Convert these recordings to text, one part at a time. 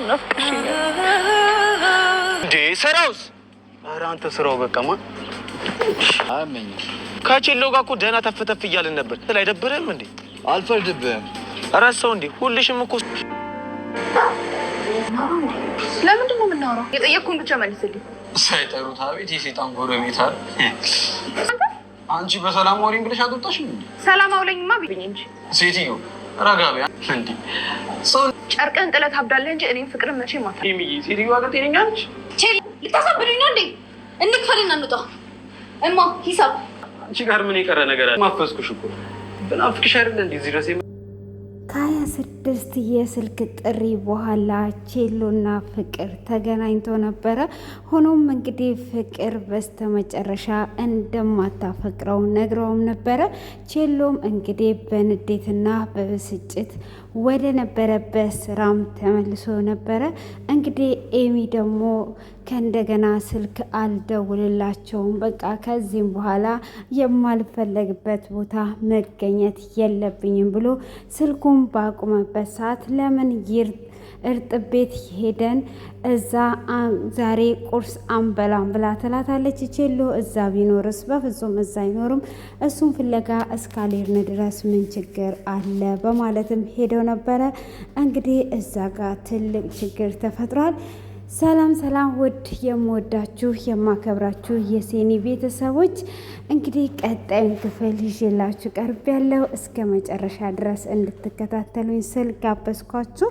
ናፍቀሽኛል እንዴ? ስራውስ? ኧረ አንተ ስራው በቃማ አመኝ ከቼሎ ጋር እኮ ደህና ተፈተፍ እያልን ነበር። አይደብርህም እንዴ? አልፈርድብህም። ረሳው እንዴ? ሁልሽም እኮ ለምንድን ነው የምናወራው? የጠየቅኩህን ብቻ መልስልኝ። ሳይጠሩት አቤት የሴጣን ጎረቤት አለ። አንቺ በሰላም አውሪኝ ብለሽ አትወጣሽም እንዴ? ሰላም አውለኝማ ብኝ እንጂ ሴትዮ ረጋ በይ እንዴ። ሰው ጨርቅህን ጥለህ ታብዳለህ እንጂ እኔም ፍቅርን መቼ ማታ የሚይ ሴትዮዋ ግን ጤነኛ ነች? ልታሳብዱኝ ነው እንዴ? እንክፈልና እንውጣ። እማ ሂሳብ አንቺ ጋር ምን የቀረ ነገር አለ? ማፈስኩሽ እኮ ብናፍቅሽ አይደል እንዴ እዚህ ድረስ ከ26 የስልክ ጥሪ በኋላ ቼሎና ፍቅር ተገናኝቶ ነበረ። ሆኖም እንግዲህ ፍቅር በስተመጨረሻ እንደማታፈቅረው ነግረውም ነበረ። ቼሎም እንግዲህ በንዴትና በብስጭት ወደ ነበረበት ስራም ተመልሶ ነበረ። እንግዲህ ኤሚ ደግሞ ከእንደገና ስልክ አልደውልላቸውም፣ በቃ ከዚህም በኋላ የማልፈለግበት ቦታ መገኘት የለብኝም ብሎ ስልኩን ባቁመበት ሰዓት ለምን እርጥብ ቤት ሄደን እዛ ዛሬ ቁርስ አንበላም ብላ ትላታለች። ቼሎ እዛ ቢኖርስ? በፍጹም እዛ አይኖርም፣ እሱን ፍለጋ እስካሌርን ድረስ ምን ችግር አለ በማለትም ሄደው ነበረ። እንግዲህ እዛ ጋር ትልቅ ችግር ተፈጥሯል። ሰላም ሰላም፣ ውድ የምወዳችሁ የማከብራችሁ የሴኒ ቤተሰቦች እንግዲህ ቀጣዩን ክፍል ይዤላችሁ ቀርብ ያለው እስከ መጨረሻ ድረስ እንድትከታተሉኝ ስል ጋበዝኳችሁ።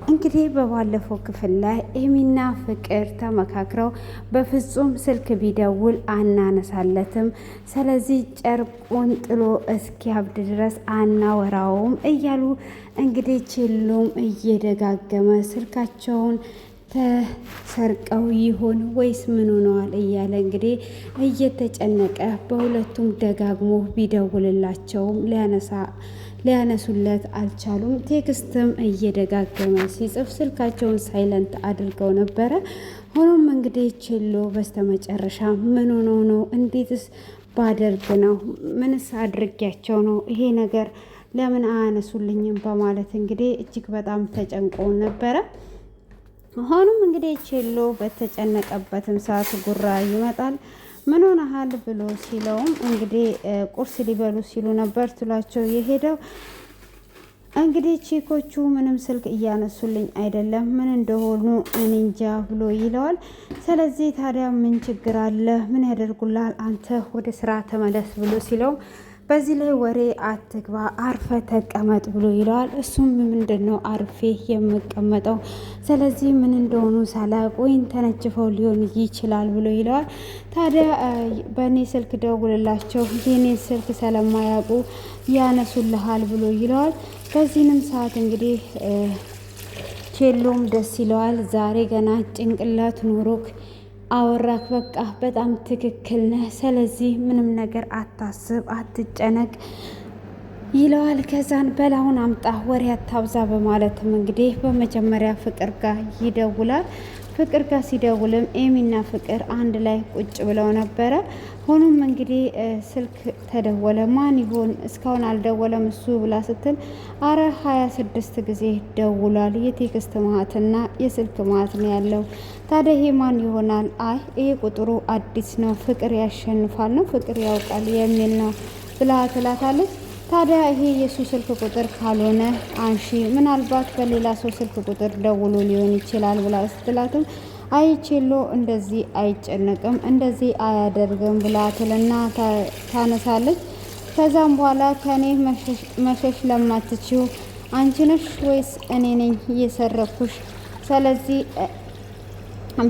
እንግዲህ በባለፈው ክፍል ላይ ኤሚና ፍቅር ተመካክረው በፍጹም ስልክ ቢደውል አናነሳለትም፣ ስለዚህ ጨርቁን ጥሎ እስኪያብድ ድረስ አናወራውም እያሉ እንግዲህ ቼሎም እየደጋገመ ስልካቸውን ተሰርቀው ይሆን ወይስ ምን ሆነዋል እያለ እንግዲህ እየተጨነቀ በሁለቱም ደጋግሞ ቢደውልላቸውም ሊያነሱለት አልቻሉም። ቴክስትም እየደጋገመ ሲጽፍ ስልካቸውን ሳይለንት አድርገው ነበረ። ሆኖም እንግዲህ ቼሎ በስተመጨረሻ ምን ሆነው ነው? እንዴትስ ባደርግ ነው? ምንስ አድርጊያቸው ነው? ይሄ ነገር ለምን አያነሱልኝም? በማለት እንግዲህ እጅግ በጣም ተጨንቆ ነበረ። ሆኖም እንግዲህ ቼሎ በተጨነቀበትም ሰዓት ጉራ ይመጣል። ምን ሆነሃል ብሎ ሲለውም እንግዲህ ቁርስ ሊበሉ ሲሉ ነበር ትሏቸው የሄደው። እንግዲህ ቺኮቹ ምንም ስልክ እያነሱልኝ አይደለም፣ ምን እንደሆኑ እኔ እንጃ ብሎ ይለዋል። ስለዚህ ታዲያ ምን ችግር አለ? ምን ያደርጉላል? አንተ ወደ ስራ ተመለስ ብሎ ሲለውም በዚህ ላይ ወሬ አትግባ፣ አርፈ ተቀመጥ ብሎ ይለዋል። እሱም ምንድን ነው አርፌ የምቀመጠው? ስለዚህ ምን እንደሆኑ ሳላውቅ ወይም ተነጭፈው ሊሆን ይችላል ብሎ ይለዋል። ታዲያ በእኔ ስልክ ደውልላቸው፣ የኔ ስልክ ስለማያውቁ ያነሱልሃል ብሎ ይለዋል። በዚህንም ሰዓት እንግዲህ ቼሎም ደስ ይለዋል። ዛሬ ገና ጭንቅላት ኑሮክ አወራክ፣ በቃ በጣም ትክክል ነህ። ስለዚህ ምንም ነገር አታስብ፣ አትጨነቅ ይለዋል። ከዛን በላውን አምጣ፣ ወሬ አታብዛ በማለትም እንግዲህ በመጀመሪያ ፍቅር ጋር ይደውላል። ፍቅር ጋር ሲደውልም ኤሚና ፍቅር አንድ ላይ ቁጭ ብለው ነበረ። ሆኖም እንግዲህ ስልክ ተደወለ። ማን ይሆን እስካሁን አልደወለም እሱ ብላ ስትል አረ 26 ጊዜ ደውሏል። የቴክስት ማህትና የስልክ ማህት ነው ያለው። ታዲያ ይሄ ማን ይሆናል? አይ ይሄ ቁጥሩ አዲስ ነው፣ ፍቅር ያሸንፋል ነው፣ ፍቅር ያውቃል የሚል ነው ብላ ትላታለች። ታዲያ ይሄ የሱ ስልክ ቁጥር ካልሆነ አንሺ፣ ምናልባት በሌላ ሰው ስልክ ቁጥር ደውሎ ሊሆን ይችላል ብላ ስትላትም አይ ቼሎ እንደዚህ አይጨነቅም፣ እንደዚህ አያደርግም ብላ ትልና ታነሳለች። ከዛም በኋላ ከኔ መሸሽ ለማትችው አንቺ ነሽ ወይስ እኔ ነኝ እየሰረኩሽ? ስለዚህ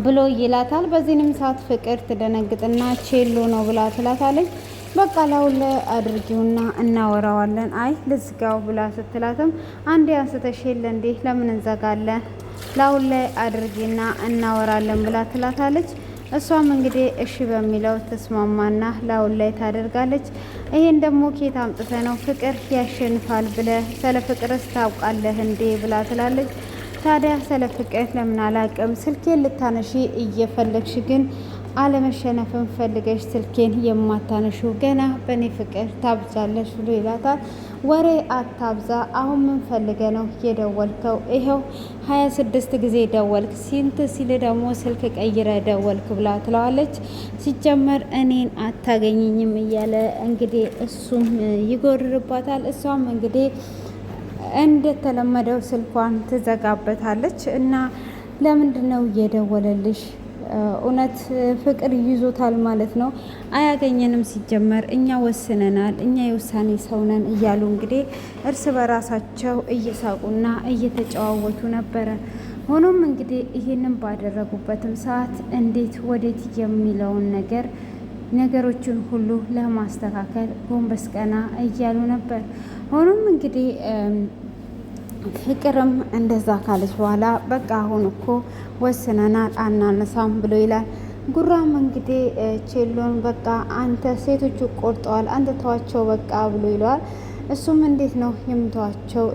ብሎ ይላታል። በዚህንም ሰዓት ፍቅር ትደነግጥና ቼሎ ነው ብላ ትላታለች። በቃ ላውለ አድርጊውና እናወራዋለን። አይ ልዝጋው ብላ ስትላትም አንዴ አንስተሽ የለ እንዴ ለምን እንዘጋለን? ላውለ አድርጊና እናወራለን ብላ ትላታለች። እሷም እንግዲህ እሺ በሚለው ተስማማና ላውላይ ታደርጋለች። ይሄን ደግሞ ኬት አምጥተ ነው ፍቅር ያሸንፋል ብለ ስለ ፍቅርስ ታውቃለህ እንዴ ብላ ትላለች። ታዲያ ስለ ፍቅር ለምን አላቅም፣ ስልኬን ልታነሺ እየፈለግሽ ግን አለመሸነፍን ፈልገሽ ስልኬን የማታነሹ ገና በእኔ ፍቅር ታብዛለሽ ብሎ ይላታል። ወሬ አታብዛ። አሁን ምን ፈልገ ነው የደወልከው? ይኸው 26 ጊዜ ደወልክ፣ ሲንት ሲል ደግሞ ስልክ ቀይረ ደወልክ ብላ ትለዋለች። ሲጀመር እኔን አታገኝኝም እያለ እንግዲህ እሱም ይጎርርባታል። እሷም እንግዲህ እንደተለመደው ስልኳን ትዘጋበታለች። እና ለምንድን ነው እየደወለልሽ? እውነት ፍቅር ይዞታል ማለት ነው። አያገኘንም፣ ሲጀመር እኛ ወስነናል፣ እኛ የውሳኔ ሰው ነን እያሉ እንግዲህ እርስ በራሳቸው እየሳቁና እየተጨዋወቱ ነበረ። ሆኖም እንግዲህ ይህንን ባደረጉበትም ሰዓት እንዴት ወዴት የሚለውን ነገሮችን ሁሉ ለማስተካከል ጎንበስ ቀና እያሉ ነበር። ሆኖም እንግዲህ ፍቅርም እንደዛ ካለች በኋላ በቃ አሁን እኮ ወስነናል አናነሳም ብሎ ይላል። ጉራም እንግዲህ ቼሎን በቃ አንተ ሴቶቹ ቆርጠዋል፣ አንተ ተዋቸው በቃ ብሎ ይለዋል። እሱም እንዴት ነው የምተዋቸው?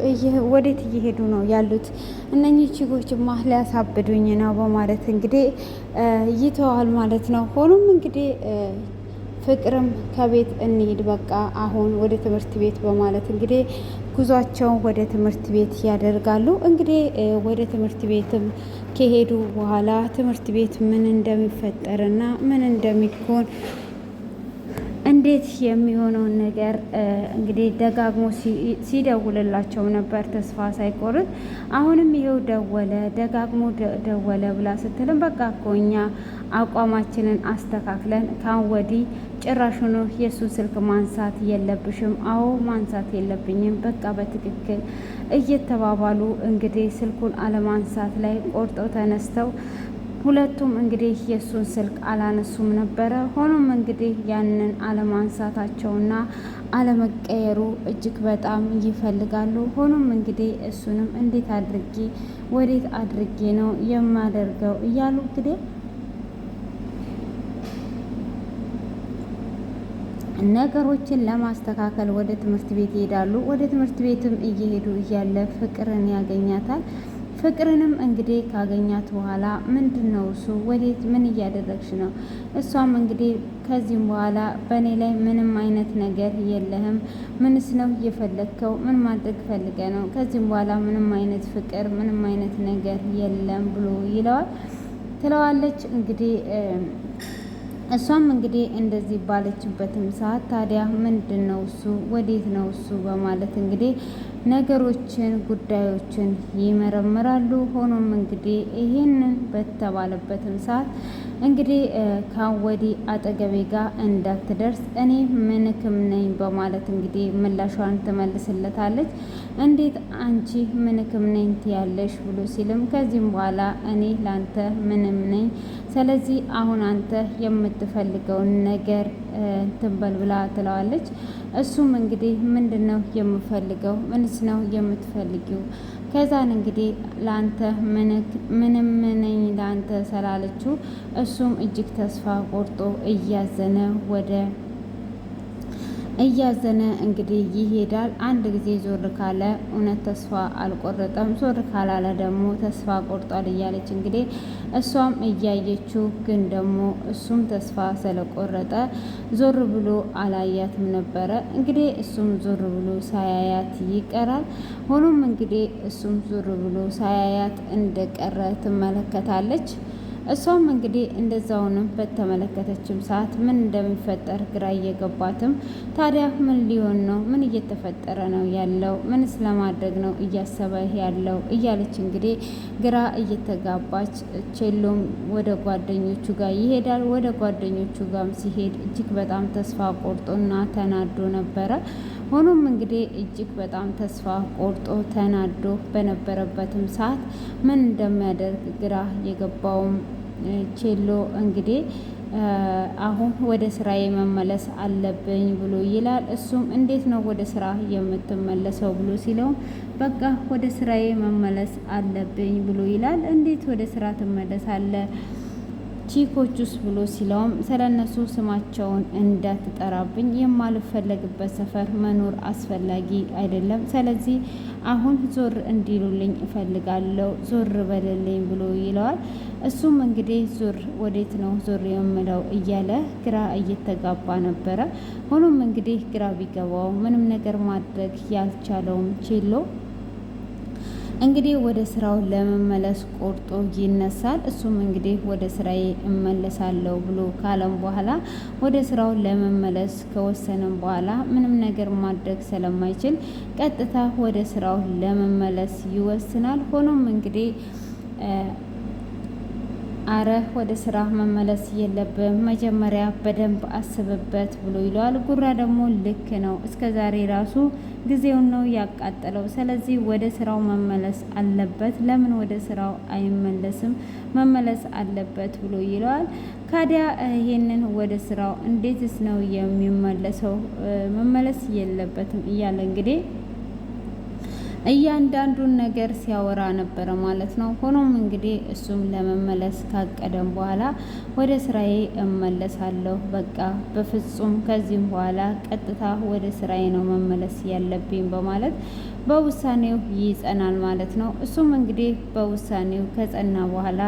ወዴት እየሄዱ ነው ያሉት? እነኚህ ቺጎችማ ሊያሳብዱኝ ነው በማለት እንግዲህ ይተዋል ማለት ነው። ሆኖም እንግዲህ ፍቅርም ከቤት እንሂድ በቃ አሁን ወደ ትምህርት ቤት በማለት እንግዲህ ጉዟቸውን ወደ ትምህርት ቤት ያደርጋሉ። እንግዲህ ወደ ትምህርት ቤትም ከሄዱ በኋላ ትምህርት ቤት ምን እንደሚፈጠርና ምን እንደሚሆን እንዴት የሚሆነውን ነገር እንግዲህ ደጋግሞ ሲደውልላቸው ነበር ተስፋ ሳይቆርጥ። አሁንም ይሄው ደጋግሞ ደወለ ብላ ስትልም በቃ እኮ እኛ አቋማችንን አስተካክለን ካሁን ወዲህ ጭራሹኑ የእሱን ስልክ ማንሳት የለብሽም። አዎ ማንሳት የለብኝም በቃ በትክክል እየተባባሉ እንግዲህ ስልኩን አለማንሳት ላይ ቆርጠው ተነስተው ሁለቱም እንግዲህ የእሱን ስልክ አላነሱም ነበረ። ሆኖም እንግዲህ ያንን አለማንሳታቸውና አለመቀየሩ እጅግ በጣም ይፈልጋሉ። ሆኖም እንግዲህ እሱንም እንዴት አድርጌ ወዴት አድርጌ ነው የማደርገው እያሉ እንግዲህ ነገሮችን ለማስተካከል ወደ ትምህርት ቤት ይሄዳሉ። ወደ ትምህርት ቤትም እየሄዱ እያለ ፍቅርን ያገኛታል። ፍቅርንም እንግዲህ ካገኛት በኋላ ምንድን ነው እሱ ወዴት ምን እያደረግሽ ነው? እሷም እንግዲህ ከዚህም በኋላ በእኔ ላይ ምንም አይነት ነገር የለህም፣ ምንስ ነው እየፈለግከው? ምን ማድረግ ፈልገ ነው? ከዚህም በኋላ ምንም አይነት ፍቅር ምንም አይነት ነገር የለም ብሎ ትለዋለች። እንግዲህ እሷም እንግዲህ እንደዚህ ባለችበትም ሰዓት ታዲያ ምንድን ነው እሱ ወዴት ነው እሱ በማለት እንግዲህ ነገሮችን ጉዳዮችን ይመረምራሉ። ሆኖም እንግዲህ ይህንን በተባለበትም ሰዓት እንግዲህ ከወዲህ አጠገቤ ጋር እንዳትደርስ እኔ ምንክም ነኝ በማለት እንግዲህ ምላሿን ትመልስለታለች። እንዴት አንቺ ምንክም ነኝ ትያለሽ ብሎ ሲልም ከዚህም በኋላ እኔ ላንተ ምንም ነኝ፣ ስለዚህ አሁን አንተ የምትፈልገውን ነገር ትንበል ብላ ትለዋለች። እሱም እንግዲህ ምንድን ነው የምፈልገው? ምንስ ነው የምትፈልጊው? ከዛን እንግዲህ ለአንተ ምንም ነኝ ለአንተ ስላለችው እሱም እጅግ ተስፋ ቆርጦ እያዘነ እንግዲህ ይሄዳል። አንድ ጊዜ ዞር ካለ እውነት ተስፋ አልቆረጠም፣ ዞር ካላለ ደግሞ ተስፋ ቆርጧል እያለች እንግዲህ እሷም እያየችው ግን ደግሞ እሱም ተስፋ ስለቆረጠ ዞር ብሎ አላያትም ነበረ። እንግዲህ እሱም ዞር ብሎ ሳያያት ይቀራል። ሆኖም እንግዲህ እሱም ዞር ብሎ ሳያያት እንደቀረ ትመለከታለች። እሷም እንግዲህ እንደዛውንም በተመለከተችም ሰዓት ምን እንደሚፈጠር ግራ እየገባትም ታዲያ ምን ሊሆን ነው? ምን እየተፈጠረ ነው ያለው? ምንስ ለማድረግ ነው እያሰበ ያለው? እያለች እንግዲህ ግራ እየተጋባች ቼሎም ወደ ጓደኞቹ ጋር ይሄዳል። ወደ ጓደኞቹ ጋርም ሲሄድ እጅግ በጣም ተስፋ ቆርጦና ተናዶ ነበረ። ሆኖም እንግዲህ እጅግ በጣም ተስፋ ቆርጦ ተናዶ በነበረበትም ሰዓት ምን እንደሚያደርግ ግራ የገባውም ቼሎ እንግዲህ አሁን ወደ ስራዬ መመለስ አለብኝ ብሎ ይላል። እሱም እንዴት ነው ወደ ስራ የምትመለሰው ብሎ ሲለውም በቃ ወደ ስራዬ መመለስ አለብኝ ብሎ ይላል። እንዴት ወደ ስራ ትመለሳለህ ቺኮቹስ ብሎ ሲለውም ስለነሱ ስማቸውን እንዳትጠራብኝ፣ የማልፈለግበት ሰፈር መኖር አስፈላጊ አይደለም፣ ስለዚህ አሁን ዞር እንዲሉልኝ እፈልጋለሁ፣ ዞር በልልኝ ብሎ ይለዋል። እሱም እንግዲህ ዞር ወዴት ነው ዞር የምለው እያለ ግራ እየተጋባ ነበረ። ሆኖም እንግዲህ ግራ ቢገባው ምንም ነገር ማድረግ ያልቻለውም ቼሎ እንግዲህ ወደ ስራው ለመመለስ ቆርጦ ይነሳል። እሱም እንግዲህ ወደ ስራዬ እመለሳለሁ ብሎ ካለም በኋላ ወደ ስራው ለመመለስ ከወሰነም በኋላ ምንም ነገር ማድረግ ስለማይችል ቀጥታ ወደ ስራው ለመመለስ ይወስናል። ሆኖም እንግዲህ አረ ወደ ስራ መመለስ የለብም መጀመሪያ በደንብ አስብበት ብሎ ይለዋል። ጉራ ደግሞ ልክ ነው፣ እስከ ዛሬ ራሱ ጊዜውን ነው ያቃጠለው። ስለዚህ ወደ ስራው መመለስ አለበት። ለምን ወደ ስራው አይመለስም? መመለስ አለበት ብሎ ይለዋል። ካዲያ ይሄንን ወደ ስራው እንዴትስ ነው የሚመለሰው? መመለስ የለበትም እያለ እንግዲህ እያንዳንዱን ነገር ሲያወራ ነበረ ማለት ነው። ሆኖም እንግዲህ እሱም ለመመለስ ካቀደም በኋላ ወደ ስራዬ እመለሳለሁ፣ በቃ በፍጹም ከዚህም በኋላ ቀጥታ ወደ ስራዬ ነው መመለስ ያለብኝ በማለት በውሳኔው ይጸናል ማለት ነው። እሱም እንግዲህ በውሳኔው ከጸና በኋላ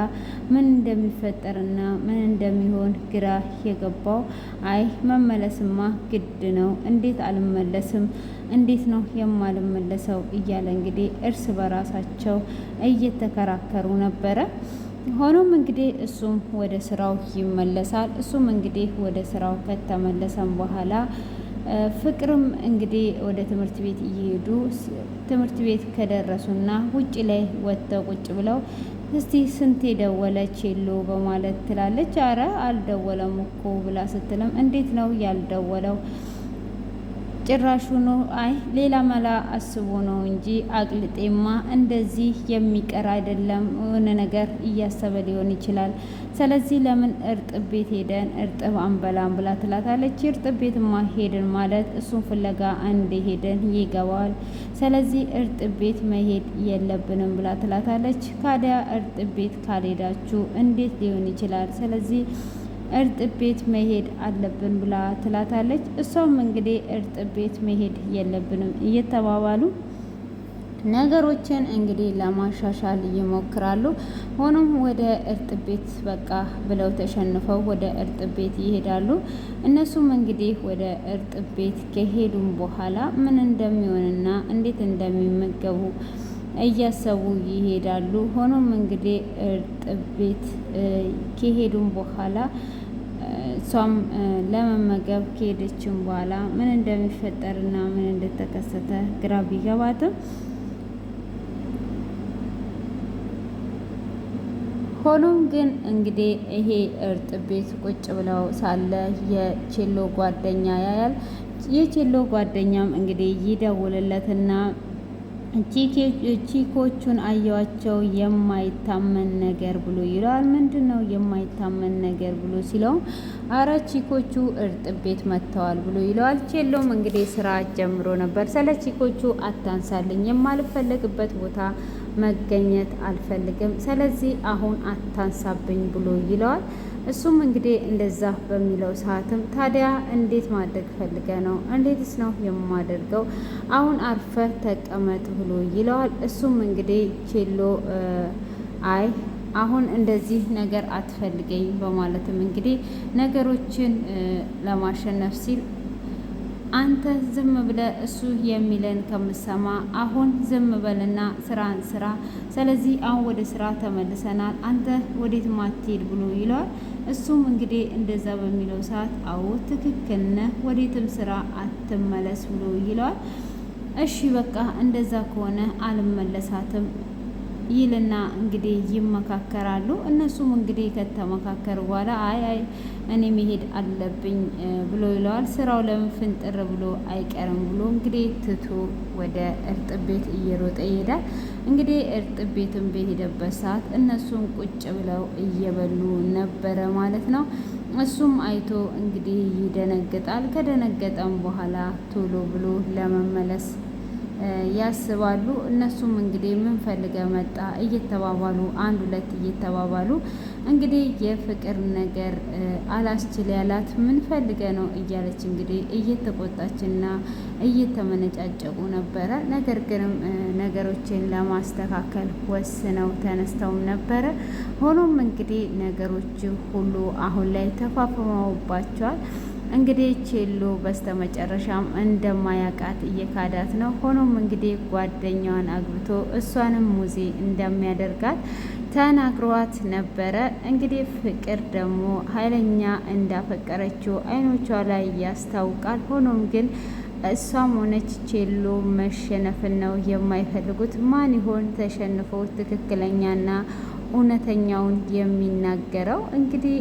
ምን እንደሚፈጠርና ምን እንደሚሆን ግራ የገባው አይ መመለስማ ግድ ነው፣ እንዴት አልመለስም? እንዴት ነው የማልመለሰው? እያለ እንግዲህ እርስ በራሳቸው እየተከራከሩ ነበረ። ሆኖም እንግዲህ እሱም ወደ ስራው ይመለሳል። እሱም እንግዲህ ወደ ስራው ከተመለሰም በኋላ ፍቅርም እንግዲህ ወደ ትምህርት ቤት እየሄዱ ትምህርት ቤት ከደረሱና ውጭ ላይ ወጥተው ቁጭ ብለው እስቲ ስንት ደወለች ቼሎ በማለት ትላለች። አረ አልደወለም እኮ ብላ ስትልም እንዴት ነው ያልደወለው? ጭራሹ ነው አይ ሌላ መላ አስቦ ነው እንጂ አቅልጤማ እንደዚህ የሚቀር አይደለም፣ የሆነ ነገር እያሰበ ሊሆን ይችላል። ስለዚህ ለምን እርጥብ ቤት ሄደን እርጥብ አንበላም ብላ ትላታለች። እርጥብ ቤትማ ሄድን ማለት እሱን ፍለጋ አንድ ሄደን ይገባዋል። ስለዚህ እርጥብ ቤት መሄድ የለብንም ብላ ትላታለች። ካዲያ እርጥብ ቤት ካልሄዳችሁ እንዴት ሊሆን ይችላል? ስለዚህ እርጥብ ቤት መሄድ አለብን ብላ ትላታለች። እሷም እንግዲህ እርጥብ ቤት መሄድ የለብንም እየተባባሉ ነገሮችን እንግዲህ ለማሻሻል ይሞክራሉ። ሆኖም ወደ እርጥብ ቤት በቃ ብለው ተሸንፈው ወደ እርጥብ ቤት ይሄዳሉ። እነሱም እንግዲህ ወደ እርጥብ ቤት ከሄዱም በኋላ ምን እንደሚሆንና እንዴት እንደሚመገቡ እያሰቡ ይሄዳሉ። ሆኖም እንግዲህ እርጥብ ቤት ከሄዱም በኋላ እሷም ለመመገብ ከሄደችም በኋላ ምን እንደሚፈጠርና ምን እንደተከሰተ ግራ ቢገባትም ሆኖም ግን እንግዲህ ይሄ እርጥብ ቤት ቁጭ ብለው ሳለ የቼሎ ጓደኛ ያያል። የቼሎ ጓደኛም እንግዲህ ይደውልለትና ቺኮቹን አየዋቸው የማይታመን ነገር ብሎ ይለዋል። ምንድን ነው የማይታመን ነገር ብሎ ሲለው አረ ቺኮቹ እርጥብ ቤት መጥተዋል ብሎ ይለዋል። ቼሎም እንግዲህ ስራ ጀምሮ ነበር። ስለ ቺኮቹ አታንሳልኝ፣ የማልፈለግበት ቦታ መገኘት አልፈልግም፣ ስለዚህ አሁን አታንሳብኝ ብሎ ይለዋል። እሱም እንግዲህ እንደዛ በሚለው ሰዓትም ታዲያ እንዴት ማድረግ ፈልገ ነው? እንዴትስ ነው የማደርገው? አሁን አርፈ ተቀመጥ ብሎ ይለዋል። እሱም እንግዲህ ቼሎ አይ አሁን እንደዚህ ነገር አትፈልገኝ በማለትም እንግዲህ ነገሮችን ለማሸነፍ ሲል አንተ ዝም ብለ እሱ የሚለን ከምሰማ አሁን ዝም በልና ስራን ስራ። ስለዚህ አሁን ወደ ስራ ተመልሰናል፣ አንተ ወዴት ማትሄድ ብሎ ይለዋል። እሱም እንግዲህ እንደዛ በሚለው ሰዓት አዎ ትክክል ነህ፣ ወዴትም ስራ አትመለስ ብሎ ይለዋል። እሺ በቃ እንደዛ ከሆነ አልመለሳትም ይልና እንግዲህ ይመካከራሉ። እነሱም እንግዲህ ከተመካከሩ በኋላ አይ እኔ መሄድ አለብኝ ብሎ ይለዋል። ስራው ለምን ፍንጥር ብሎ አይቀርም ብሎ እንግዲህ ትቶ ወደ እርጥብ ቤት እየሮጠ ይሄዳል። እንግዲህ እርጥብ ቤትን በሄደበት ሰዓት እነሱም ቁጭ ብለው እየበሉ ነበረ ማለት ነው። እሱም አይቶ እንግዲህ ይደነግጣል። ከደነገጠም በኋላ ቶሎ ብሎ ለመመለስ ያስባሉ። እነሱም እንግዲህ ምን ፈልገ መጣ እየተባባሉ አንድ ሁለት እየተባባሉ እንግዲህ የፍቅር ነገር አላስችል ያላት ምን ፈልገ ነው እያለች እንግዲህ እየተቆጣችና እየተመነጫጨቁ ነበረ። ነገር ግንም ነገሮችን ለማስተካከል ወስነው ተነስተውም ነበረ። ሆኖም እንግዲህ ነገሮች ሁሉ አሁን ላይ ተፋፍመውባቸዋል። እንግዲህ ቼሎ በስተመጨረሻም እንደማያቃት እየካዳት ነው። ሆኖም እንግዲህ ጓደኛዋን አግብቶ እሷንም ሙዜ እንደሚያደርጋት ተናግሯት ነበረ። እንግዲህ ፍቅር ደግሞ ኃይለኛ እንዳፈቀረችው አይኖቿ ላይ ያስታውቃል። ሆኖም ግን እሷም ሆነች ቼሎ መሸነፍን ነው የማይፈልጉት። ማን ይሆን ተሸንፎ ትክክለኛና እውነተኛውን የሚናገረው? እንግዲህ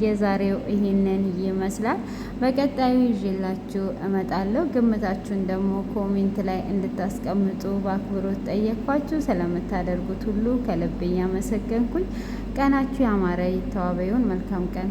የዛሬው ይሄንን ይመስላል። በቀጣዩ ይዤላችሁ እመጣለሁ። ግምታችሁን ደግሞ ኮሜንት ላይ እንድታስቀምጡ በአክብሮት ጠየቅኳችሁ። ስለምታደርጉት ሁሉ ከልብ እያመሰገንኩኝ ቀናችሁ ያማረ የተዋበ ይሁን። መልካም ቀን